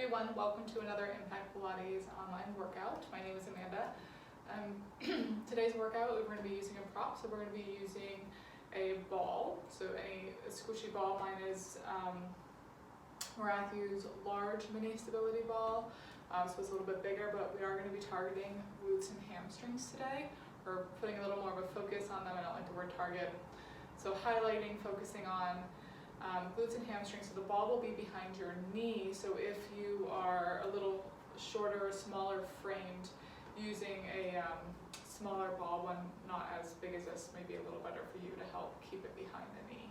everyone, welcome to another Impact Pilates online workout. My name is Amanda. Today's workout we're going to be using a prop, so we're going to be using a ball, so a squishy ball. Mine is Matthew's large mini stability ball, so it's a little bit bigger, but we are going to be targeting glutes and hamstrings today, or putting a little more of a focus on them. I don't like the word target. So highlighting, focusing on glutes and hamstrings. So the ball will be behind your knee, so if you are a little shorter or smaller framed, using a smaller ball, one not as big as this, may be a little better for you to help keep it behind the knee.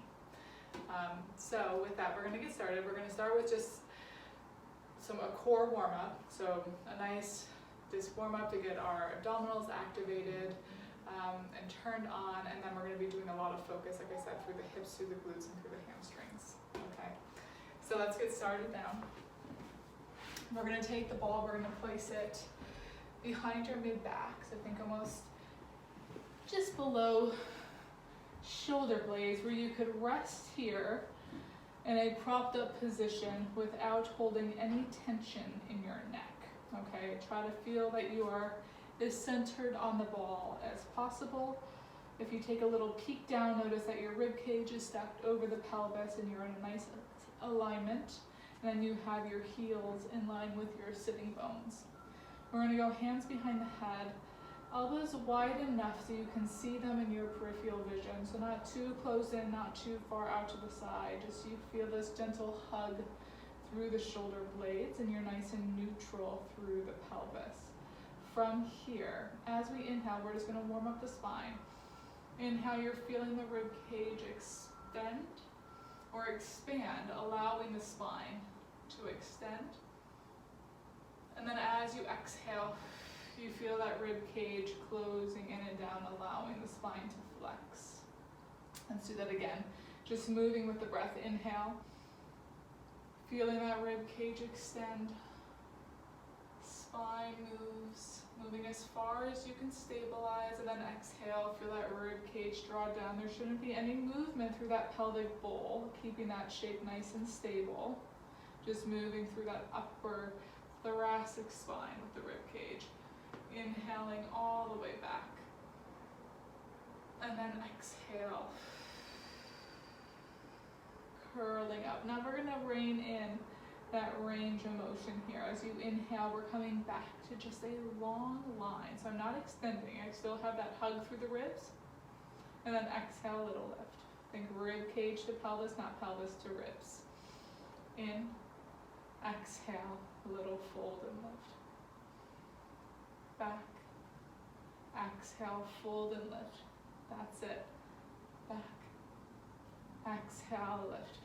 So with that, we're going to get started. We're going to start with just a core warm-up, so a nice disc warm-up to get our abdominals activated and turned on, and then we're going to be doing a lot of focus, like I said, through the hips, through the glutes, and through the hamstrings. Okay, so let's get started now. We're going to take the ball, we're going to place it behind your mid-back, so think almost just below shoulder blades, where you could rest here in a propped up position without holding any tension in your neck. Okay, try to feel that you are as centered on the ball as possible. If you take a little peek down, notice that your rib cage is stacked over the pelvis and you're in a nice alignment. And then you have your heels in line with your sitting bones. We're going to go hands behind the head, elbows wide enough so you can see them in your peripheral vision. So not too close in, not too far out to the side. Just so you feel this gentle hug through the shoulder blades, and you're nice and neutral through the pelvis. From here, as we inhale, we're just going to warm up the spine. Inhale, you're feeling the rib cage extend or expand, allowing the spine to extend. And then as you exhale, you feel that rib cage closing in and down, allowing the spine to flex. Let's do that again. Just moving with the breath. Inhale, feeling that rib cage extend. Spine moves, moving as far as you can stabilize, and then exhale, feel that rib cage draw down. There shouldn't be any movement through that pelvic bowl, keeping that shape nice and stable. Just moving through that upper thoracic spine with the rib cage. Inhaling all the way back. And then exhale. Curling up. Now we're going to rein in that range of motion here. As you inhale, we're coming back to just a long line. So I'm not extending. I still have that hug through the ribs. And then exhale, a little lift. Think rib cage to pelvis, not pelvis to ribs. In, exhale, a little fold and lift. Back, exhale, fold and lift. That's it. Back, exhale, lift.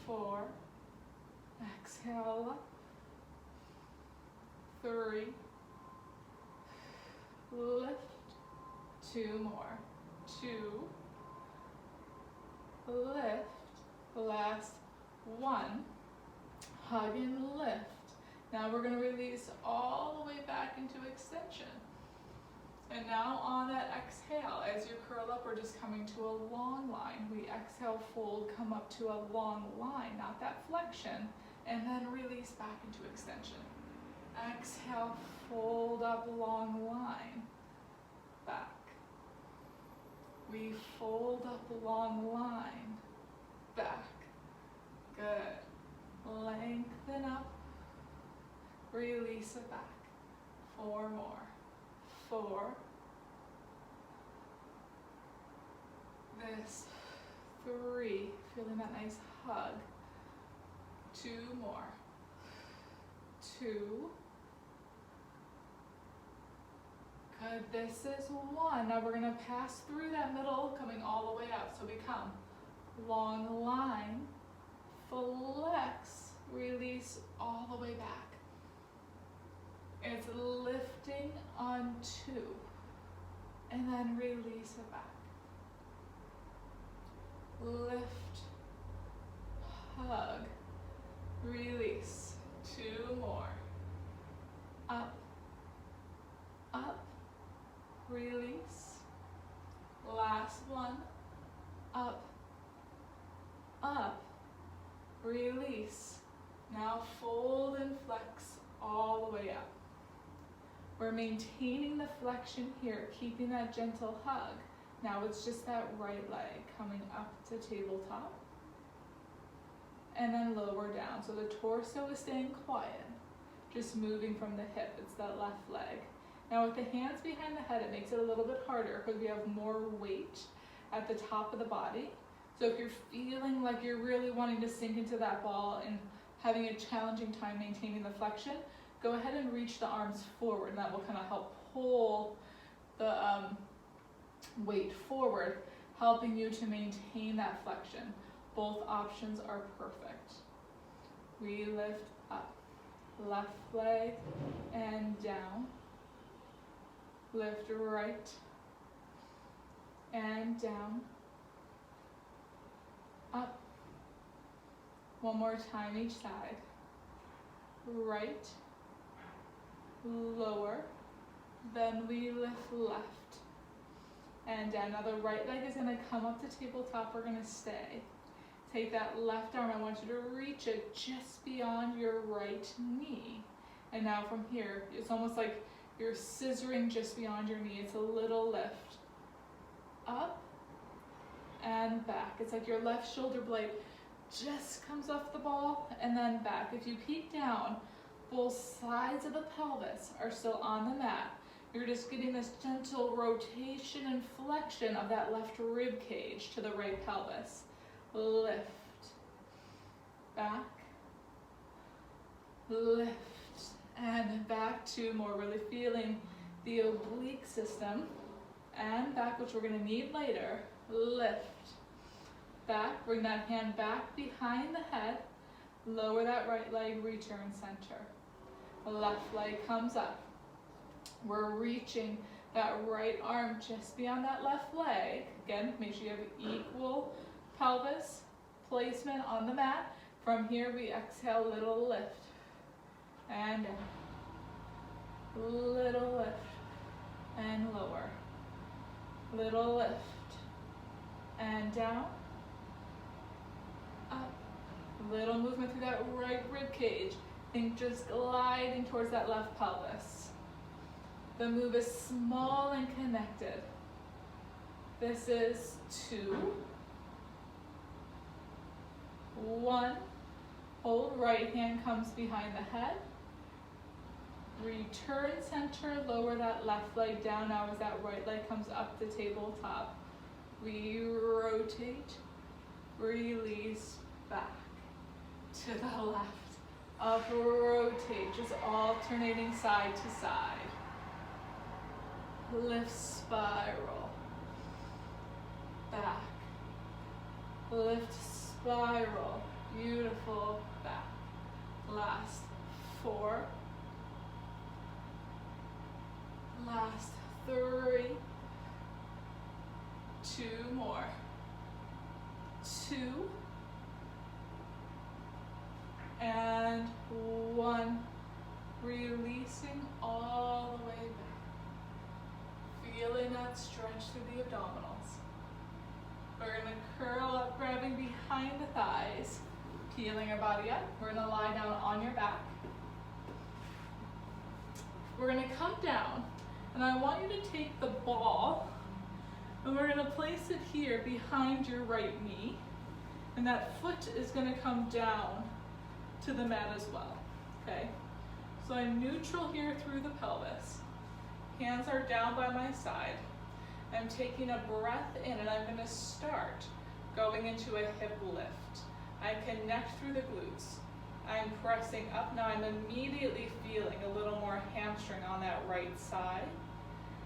4, exhale up. 3, lift. 2 more. 2, lift. Last 1, hug and lift. Now we're going to release all the way back into extension. And now on that exhale, as you curl up, we're just coming to a long line. We exhale, fold, come up to a long line, not that flexion, and then release back into extension. Exhale, fold up, long line, back. We fold up, long line, back. Good. Lengthen up. Release it back. 4 more. 4. This. 3. Feeling that nice hug. 2 more. 2. Good. This is 1. Now we're going to pass through that middle, coming all the way up. So we come long line, flex, release all the way back. It's lifting on 2, and then release it back. Lift, hug, release. 2 more. Up, up, release. Last one. Up, up, release. Now fold and flex all the way up. We're maintaining the flexion here, keeping that gentle hug. Now it's just that right leg coming up to tabletop and then lower down. So the torso is staying quiet, just moving from the hip. It's that left leg. Now with the hands behind the head, it makes it a little bit harder because we have more weight at the top of the body. So if you're feeling like you're really wanting to sink into that ball and having a challenging time maintaining the flexion, go ahead and reach the arms forward, and that will kind of help pull the weight forward, helping you to maintain that flexion. Both options are perfect. We lift up, left leg and down. Lift right and down. Up. One more time each side. Right, lower, then we lift left and down. Now the right leg is gonna come up to tabletop, we're gonna stay. Take that left arm, I want you to reach it just beyond your right knee. And now from here, it's almost like you're scissoring just beyond your knee. It's a little lift. Up and back. It's like your left shoulder blade just comes off the ball and then back. If you peek down, both sides of the pelvis are still on the mat. You're just getting this gentle rotation and flexion of that left rib cage to the right pelvis. Lift, back, lift, and back to more, really feeling the oblique system, and back, which we're gonna need later. Lift, back, bring that hand back behind the head, lower that right leg, return center. Left leg comes up. We're reaching that right arm just beyond that left leg. Again, make sure you have equal pelvis placement on the mat. From here, we exhale, little lift and down. Little lift and lower. Little lift and down. Up. Little movement through that right rib cage. Think just gliding towards that left pelvis. The move is small and connected. This is 2, 1. Hold, right hand comes behind the head. Return center, lower that left leg down now as that right leg comes up the tabletop. We rotate, release, back to the left. Up, rotate, just alternating side to side. Lift, spiral, back. Lift, spiral, beautiful, back. Last 4. Last 3. 2 more. 2. And 1. Releasing all the way back. Feeling that stretch through the abdominals. We're gonna curl up, grabbing behind the thighs, peeling our body up. We're gonna lie down on your back. We're gonna come down, and I want you to take the ball, and we're gonna place it here behind your right knee, and that foot is gonna come down to the mat as well, okay? So I'm neutral here through the pelvis. Hands are down by my side. I'm taking a breath in, and I'm gonna start going into a hip lift. I connect through the glutes. I'm pressing up. Now I'm immediately feeling a little more hamstring on that right side.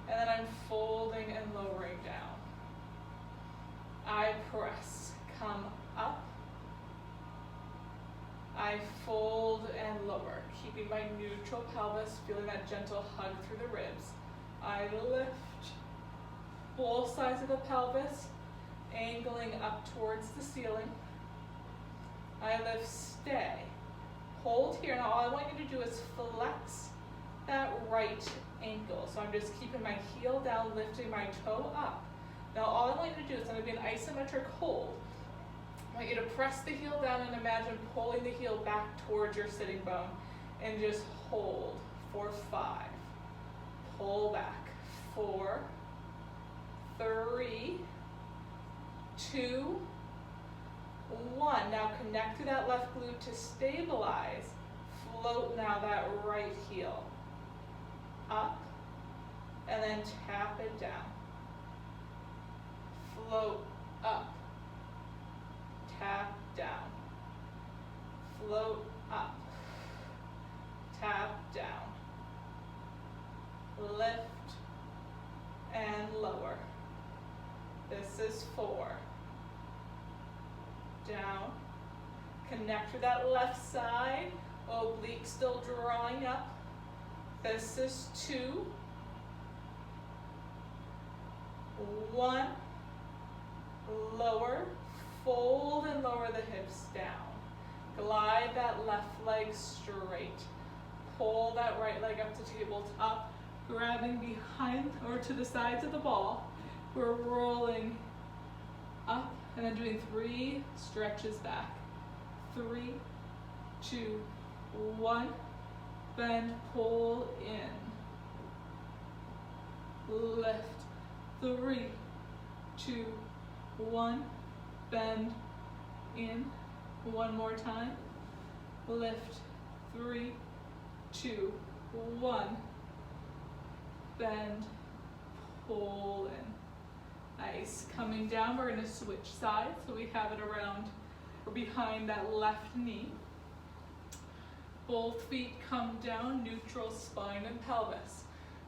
And then I'm folding and lowering down. I press, come up. I fold and lower, keeping my neutral pelvis, feeling that gentle hug through the ribs. I lift both sides of the pelvis, angling up towards the ceiling. I lift, stay. Hold here. Now all I want you to do is flex that right ankle. So I'm just keeping my heel down, lifting my toe up. Now all I want you to do is going to be an isometric hold. I want you to press the heel down and imagine pulling the heel back towards your sitting bone and just hold for 5. Pull back. 4, 3, 2, 1. Now connect to that left glute to stabilize. Float now that right heel. Up, and then tap it down. Float up, tap down. Float up, tap down. Lift and lower. This is 4. Down. Connect to that left side. Oblique still drawing up. This is 2. 1. Lower. Fold and lower the hips down. Glide that left leg straight. Pull that right leg up to tabletop. Grabbing behind or to the sides of the ball. We're rolling up and then doing 3 stretches back. 3, 2, 1. Bend, pull in. Lift. 3, 2, 1. Bend in. One more time. Lift. 3, 2, 1. Bend, pull in. Nice. Coming down, we're going to switch sides. So we have it around or behind that left knee. Both feet come down, neutral spine and pelvis,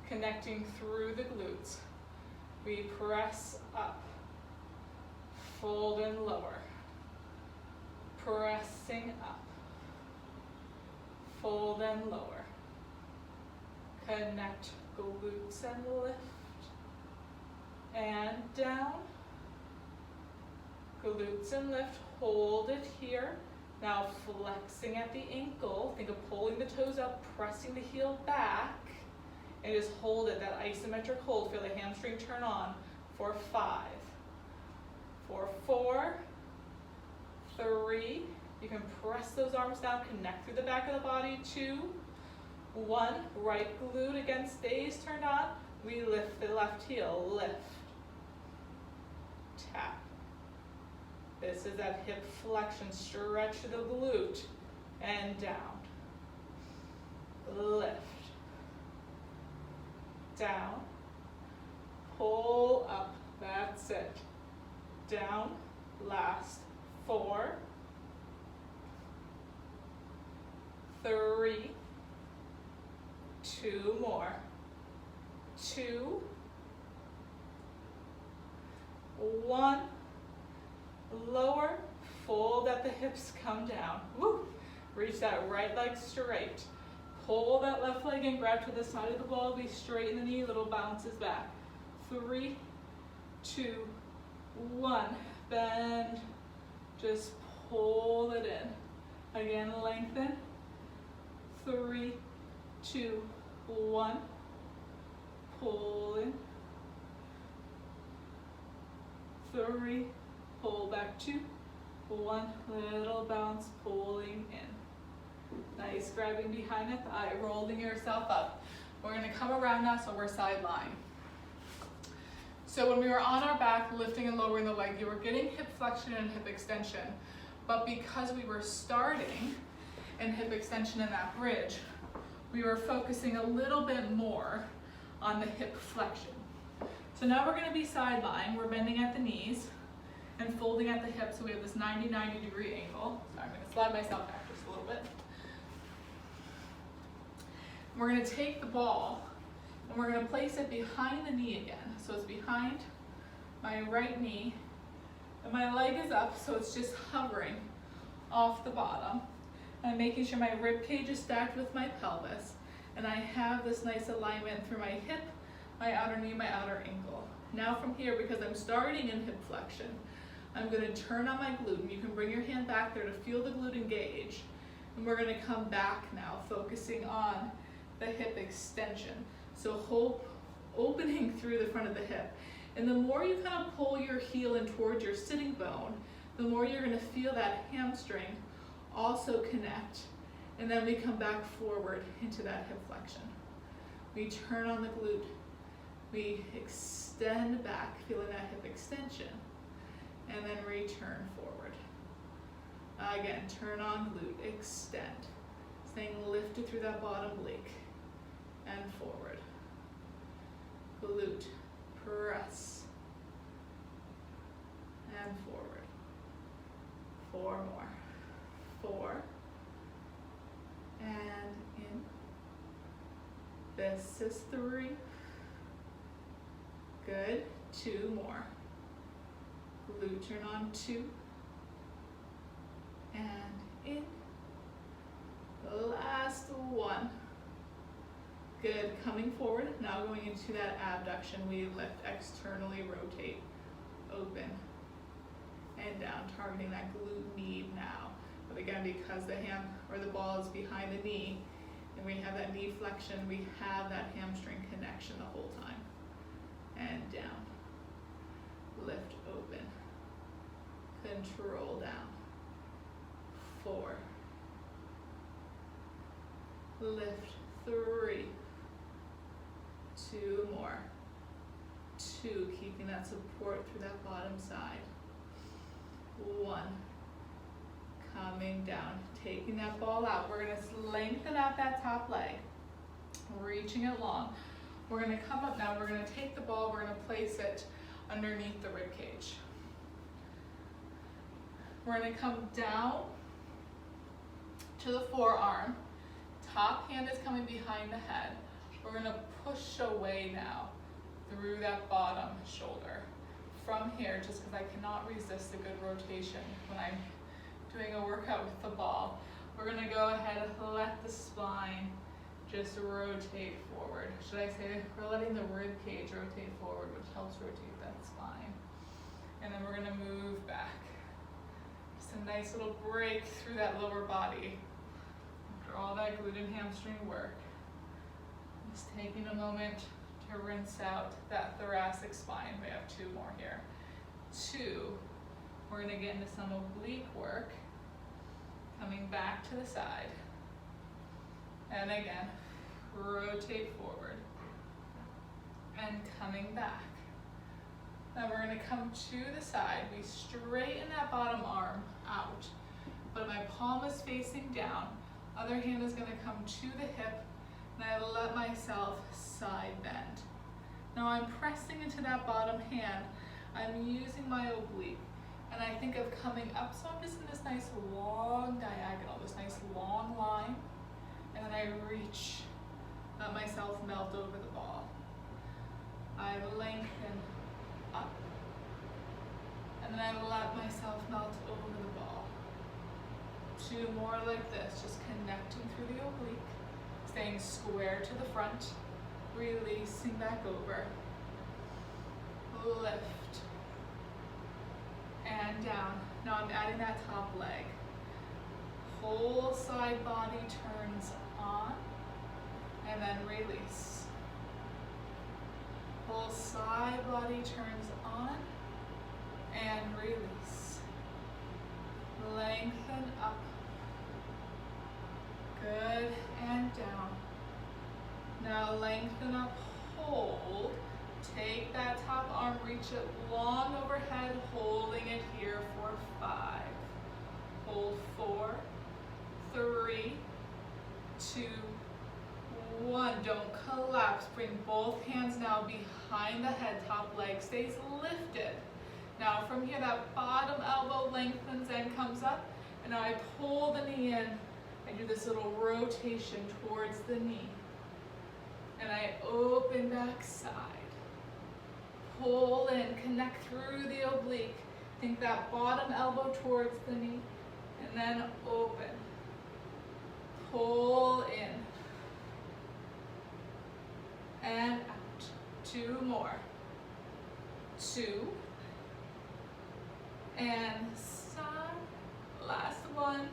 connecting through the glutes. We press up, fold and lower, pressing up, fold and lower. Connect glutes and lift, and down, glutes and lift, hold it here. Now flexing at the ankle, think of pulling the toes up, pressing the heel back, and just hold it, that isometric hold. Feel the hamstring turn on for 5, for 4, 3, you can press those arms down, connect through the back of the body, 2, 1, right glute again stays turned on, we lift the left heel, lift, tap. This is that hip flexion, stretch the glute, and down. Lift. Down. Pull up. That's it. Down. Last. 4. 3. 2 more. 2. 1. Lower, fold at the hips, come down. Woo. Reach that right leg straight. Pull that left leg in, grab to the side of the ball, be straight in the knee, little bounces back. 3, 2, 1. Bend, just pull it in. Again, lengthen. 3, 2, 1. Pull in. 3, pull back, 2, 1, little bounce, pulling in. Nice, grabbing behind the thigh, rolling yourself up. We're gonna come around now, so we're side lying. So when we were on our back, lifting and lowering the leg, you were getting hip flexion and hip extension. But because we were starting in hip extension in that bridge, we were focusing a little bit more on the hip flexion. So now we're gonna be side lying, we're bending at the knees, and folding at the hips, so we have this 90 degree angle. So I'm going to slide myself back just a little bit. We're going to take the ball and we're going to place it behind the knee again. So it's behind my right knee and my leg is up, so it's just hovering off the bottom. I'm making sure my rib cage is stacked with my pelvis and I have this nice alignment through my hip, my outer knee, my outer ankle. Now from here, because I'm starting in hip flexion, I'm going to turn on my glute, and you can bring your hand back there to feel the glute engage. And we're going to come back now, focusing on the hip extension. So whole opening through the front of the hip. And the more you kind of pull your heel in towards your sitting bone, the more you're gonna feel that hamstring also connect. And then we come back forward into that hip flexion. We turn on the glute. We extend back, feeling that hip extension. And then return forward. Again, turn on glute, extend. Staying lifted through that bottom oblique. And forward. Glute, press. And forward. 4 more. 4. And in. This is 3. Good. 2 more. Glute turn on 2. And in. Last 1. Good. Coming forward. Now going into that abduction. We lift externally, rotate, open, and down, targeting that glute med now. But again, because the ball is behind the knee, and we have that knee flexion, we have that hamstring connection the whole time. And down. Lift, open. Control down. 4. Lift, 3. 2 more. 2, keeping that support through that bottom side. 1. Coming down, taking that ball out. We're gonna lengthen out that top leg, reaching it long. We're gonna come up now, we're gonna take the ball, we're gonna place it underneath the rib cage. We're gonna come down to the forearm. Top hand is coming behind the head. We're gonna push away now through that bottom shoulder. From here, just because I cannot resist a good rotation when I'm doing a workout with the ball, we're gonna go ahead and let the spine just rotate forward. Should I say we're letting the rib cage rotate forward, which helps rotate that spine. And then we're gonna move back. Just a nice little break through that lower body after all that glute and hamstring work. Just taking a moment to rinse out that thoracic spine. We have 2 more here. 2, we're gonna get into some oblique work. Coming back to the side. And again, rotate forward. And coming back. Now we're gonna come to the side. We straighten that bottom arm out, but my palm is facing down. Other hand is gonna come to the hip, and I let myself side bend. Now I'm pressing into that bottom hand. I'm using my oblique, and I think of coming up, so I'm just in this nice long diagonal, this nice long line, and then I reach, let myself melt over the ball. I lengthen up, and then I let myself melt over the ball. 2 more like this, just connecting through the oblique, staying square to the front, releasing back over, lift, and down. Now I'm adding that top leg. Whole side body turns on, and then release. Whole side body turns on, and release. Lengthen up. Good, and down. Now lengthen up, hold. Take that top arm, reach it long overhead, holding it here for 5. Hold 4, 3, 2, 1. Don't collapse. Bring both hands now behind the head. Top leg stays lifted. Now from here, that bottom elbow lengthens and comes up. And now I pull the knee in. I do this little rotation towards the knee. And I open back side. Pull in, connect through the oblique. Think that bottom elbow towards the knee. And then open. Pull in. And out. 2 more. 2. And side. Last one.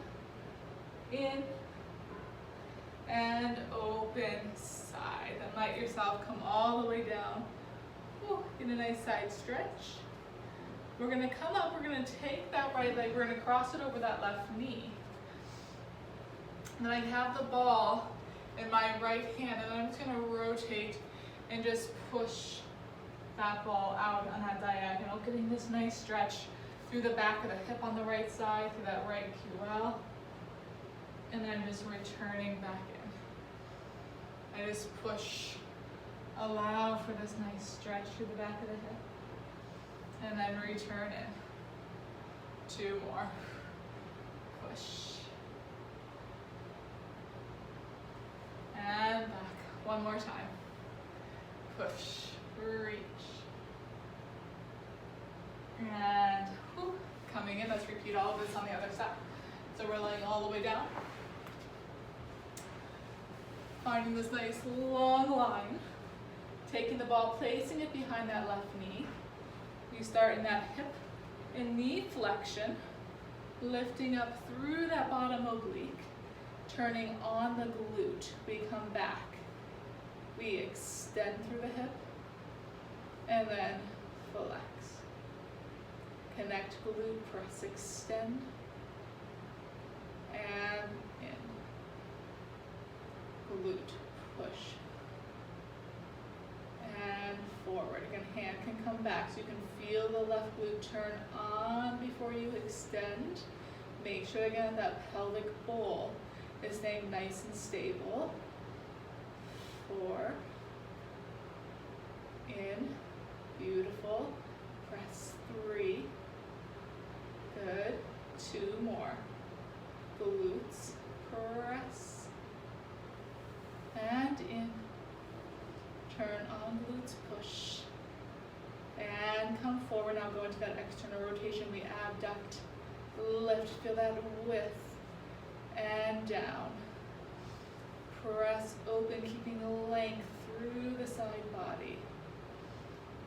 In. And open side. Then let yourself come all the way down. Ooh, get a nice side stretch. We're gonna come up, we're gonna take that right leg, we're gonna cross it over that left knee. And then I have the ball in my right hand, and I'm just gonna rotate and just push that ball out on that diagonal, getting this nice stretch through the back of the hip on the right side, through that right QL. And then just returning back in. I just push, allow for this nice stretch through the back of the hip. And then return in. 2 more. Push. And back. 1 more time. Push. Reach. And whew, coming in. Let's repeat all of this on the other side. So we're laying all the way down. Finding this nice long line. Taking the ball, placing it behind that left knee. You start in that hip and knee flexion, lifting up through that bottom oblique, turning on the glute. We come back. We extend through the hip and then flex. Connect glute, press, extend, and in. Glute, push. And forward. Again, hand can come back so you can feel the left glute turn on before you extend. Make sure again that pelvic bowl is staying nice and stable. 4. In. Beautiful. Press 3. Good. 2 more. Glutes. Press. And in. Turn on glutes, push. And come forward. Now go into that external rotation. We abduct, lift, feel that width, and down. Press open, keeping the length through the side body.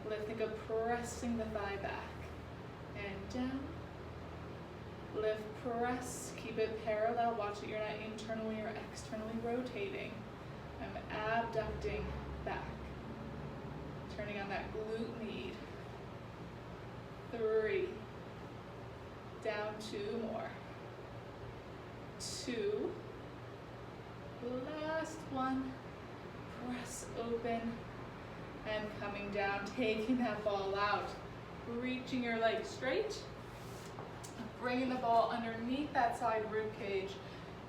Lifting up, pressing the thigh back. And down. Lift, press, keep it parallel. Watch that you're not internally or externally rotating. I'm abducting back. Turning on that glute med. 3. Down 2 more. 2. Last one. Press open and coming down, taking that ball out. Reaching your leg straight. Bringing the ball underneath that side rib cage.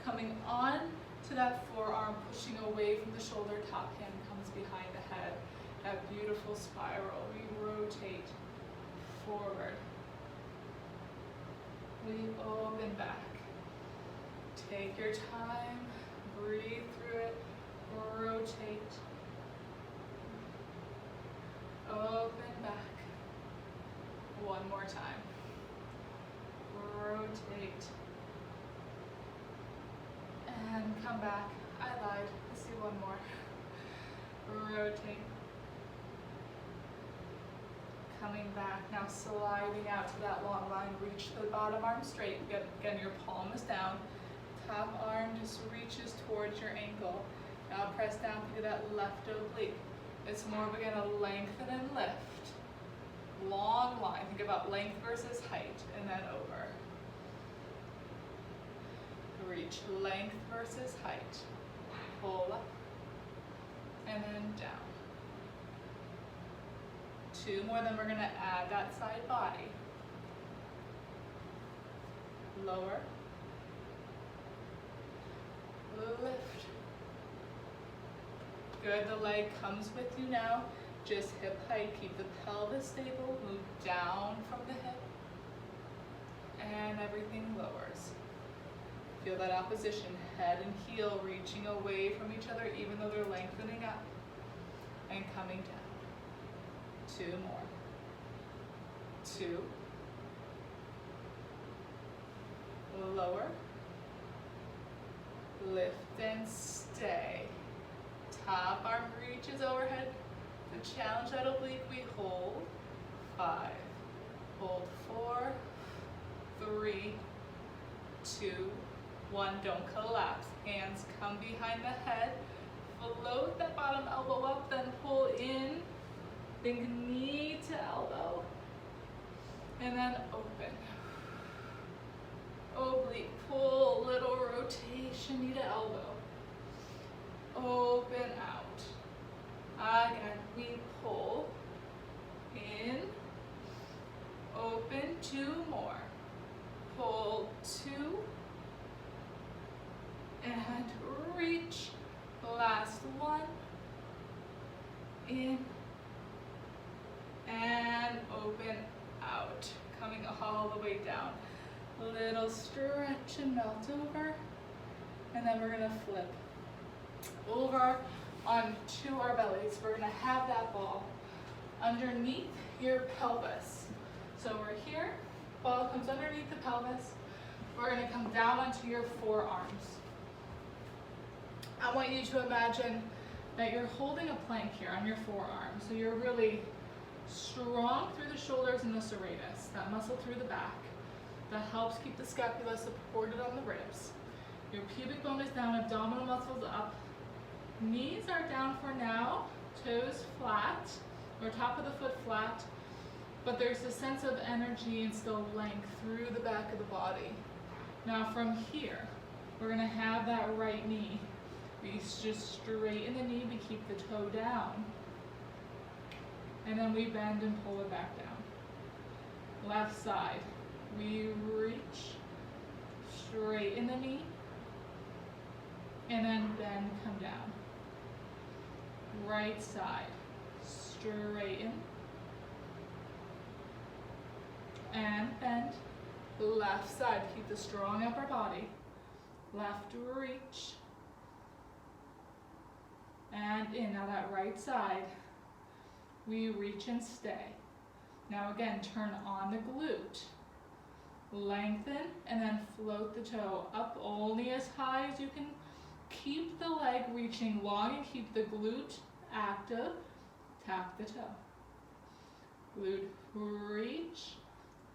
Coming on to that forearm, pushing away from the shoulder, top hand comes behind the head. That beautiful spiral. We rotate forward. We open back. Take your time, breathe through it, rotate. Open back. 1 more time. Rotate. And come back. I lied. Let's do 1 more. Rotate. Coming back. Now sliding out to that long line. Reach the bottom arm straight. Again, your palm is down. Top arm just reaches towards your ankle. Now press down through that left oblique. It's more of, again, a lengthen and lift. Long line. Think about length versus height. And then over. Reach length versus height. Pull up. And then down. 2 more, then we're going to add that side body. Lower. Lift. Good, the leg comes with you now. Just hip height, keep the pelvis stable, move down from the hip. And everything lowers. Feel that opposition, head and heel reaching away from each other even though they're lengthening up. And coming down. 2 more. 2. Lower. Lift and stay. Top arm reaches overhead. To challenge that oblique, we hold. 5. Hold 4. 3. 2. 1. Don't collapse. Hands come behind the head. Float that bottom elbow up, then pull in. Think knee to elbow. And then open. Oblique pull, little rotation, knee to elbow. Open out. Again, we pull in, open, 2 more. Pull 2, and reach. Last one. In, and open out. Coming all the way down. Little stretch and melt over. And then we're gonna flip over onto our bellies. We're gonna have that ball underneath your pelvis. So we're here, ball comes underneath the pelvis. We're gonna come down onto your forearms. I want you to imagine that you're holding a plank here on your forearm. So you're really strong through the shoulders and the serratus, that muscle through the back. That helps keep the scapula supported on the ribs. Your pubic bone is down, abdominal muscles up. Knees are down for now, toes flat, or top of the foot flat, but there's a sense of energy and still length through the back of the body. Now from here, we're gonna have that right knee. We just straighten the knee, we keep the toe down. And then we bend and pull it back down. Left side, we reach, straighten the knee, and then bend, come down. Right side, straighten, and bend. Left side, keep the strong upper body. Left reach, and in. Now that right side, we reach and stay. Now again, turn on the glute. Lengthen and then float the toe up only as high as you can. Keep the leg reaching long and keep the glute active. Tap the toe. Glute reach.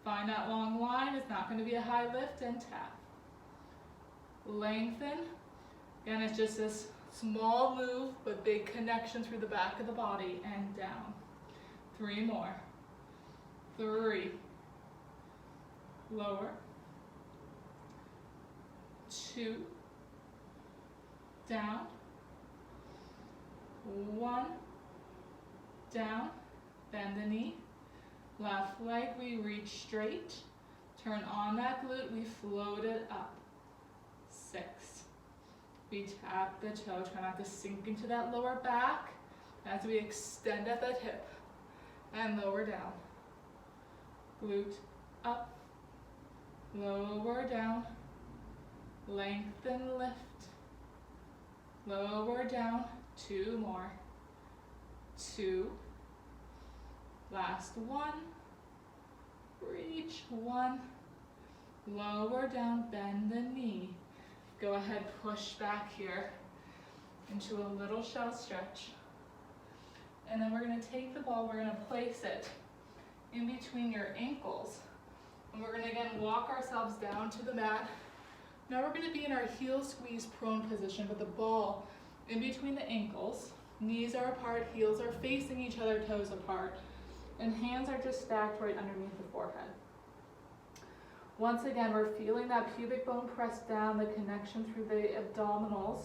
Find that long line. It's not going to be a high lift, and tap. Lengthen. Again, it's just this small move but big connection through the back of the body, and down. 3 more. 3. Lower. 2. Down. 1. Down. Bend the knee. Left leg, we reach straight. Turn on that glute, we float it up. 6. We tap the toe, try not to sink into that lower back as we extend at that hip. And lower down. Glute up. Lower down. Lengthen, lift. Lower down. 2 more. 2. Last 1. Reach. 1. Lower down, bend the knee. Go ahead, push back here into a little shell stretch. And then we're going to take the ball, we're going to place it in between your ankles. And we're going to again walk ourselves down to the mat. Now we're going to be in our heel squeeze prone position with the ball in between the ankles. Knees are apart, heels are facing each other, toes apart. And hands are just stacked right underneath the forehead. Once again, we're feeling that pubic bone pressed down, the connection through the abdominals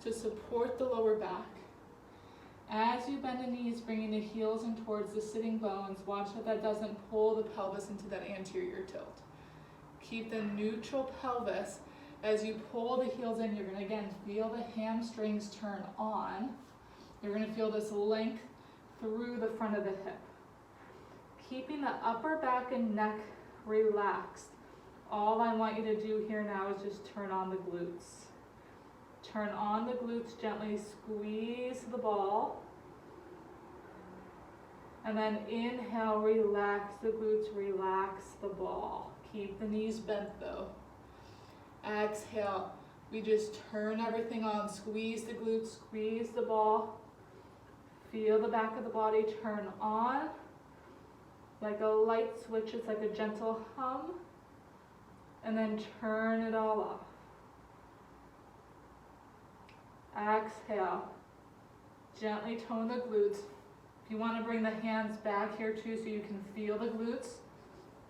to support the lower back. As you bend the knees, bringing the heels in towards the sitting bones, watch that that doesn't pull the pelvis into that anterior tilt. Keep the neutral pelvis. As you pull the heels in, you're going to again feel the hamstrings turn on. You're going to feel this length through the front of the hip. Keeping the upper back and neck relaxed. All I want you to do here now is just turn on the glutes. Turn on the glutes, gently squeeze the ball. And then inhale, relax the glutes, relax the ball. Keep the knees bent though. Exhale, we just turn everything on. Squeeze the glutes, squeeze the ball. Feel the back of the body turn on. Like a light switch, it's like a gentle hum. And then turn it all off. Exhale. Gently tone the glutes. If you want to bring the hands back here too so you can feel the glutes,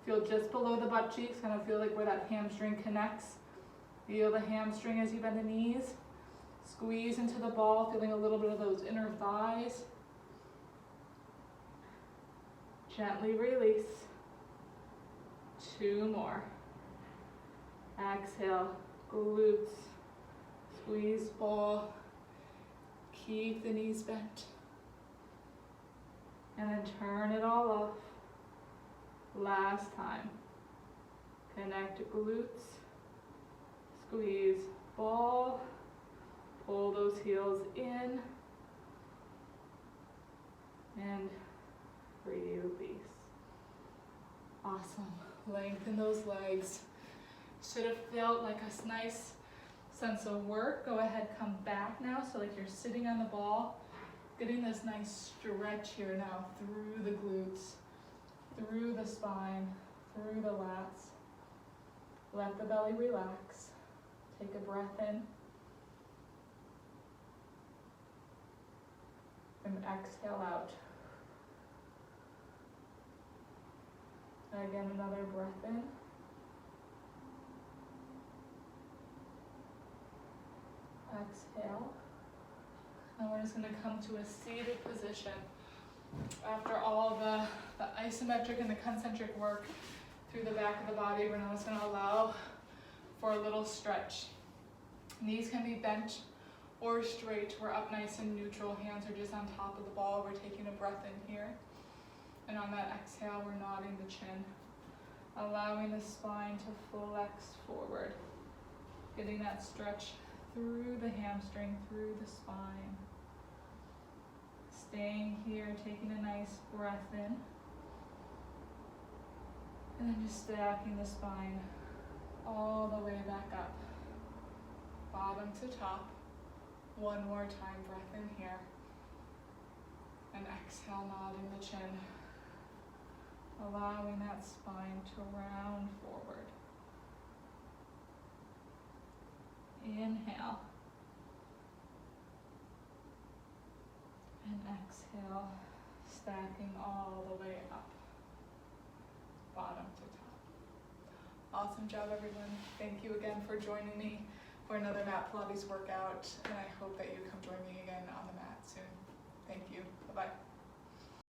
Feel just below the butt cheeks, kind of feel like where that hamstring connects. Feel the hamstring as you bend the knees. Squeeze into the ball, feeling a little bit of those inner thighs. Gently release. 2 more. Exhale, glutes. Squeeze ball. Keep the knees bent. And then turn it all off. Last time. Connect glutes. Squeeze ball. Pull those heels in. And release. Awesome. Lengthen those legs. Should have felt like a nice sense of work. Go ahead, come back now. So like you're sitting on the ball, getting this nice stretch here now through the glutes, through the spine, through the lats. Let the belly relax. Take a breath in. And exhale out. Again, another breath in. Exhale. Now we're just going to come to a seated position. After all the isometric and the concentric work through the back of the body, we're now just going to allow for a little stretch. Knees can be bent or straight. We're up nice and neutral. Hands are just on top of the ball. We're taking a breath in here. And on that exhale, we're nodding the chin, allowing the spine to flex forward, getting that stretch through the hamstring, through the spine. Staying here, taking a nice breath in, and then just stacking the spine all the way back up, bottom to top. One more time, breath in here, and exhale, nodding the chin, allowing that spine to round forward. Inhale. And exhale, stacking all the way up, bottom to top. Awesome job, everyone. Thank you again for joining me for another mat Pilates workout, and I hope that you come join me again on the mat soon. Thank you. Bye-bye.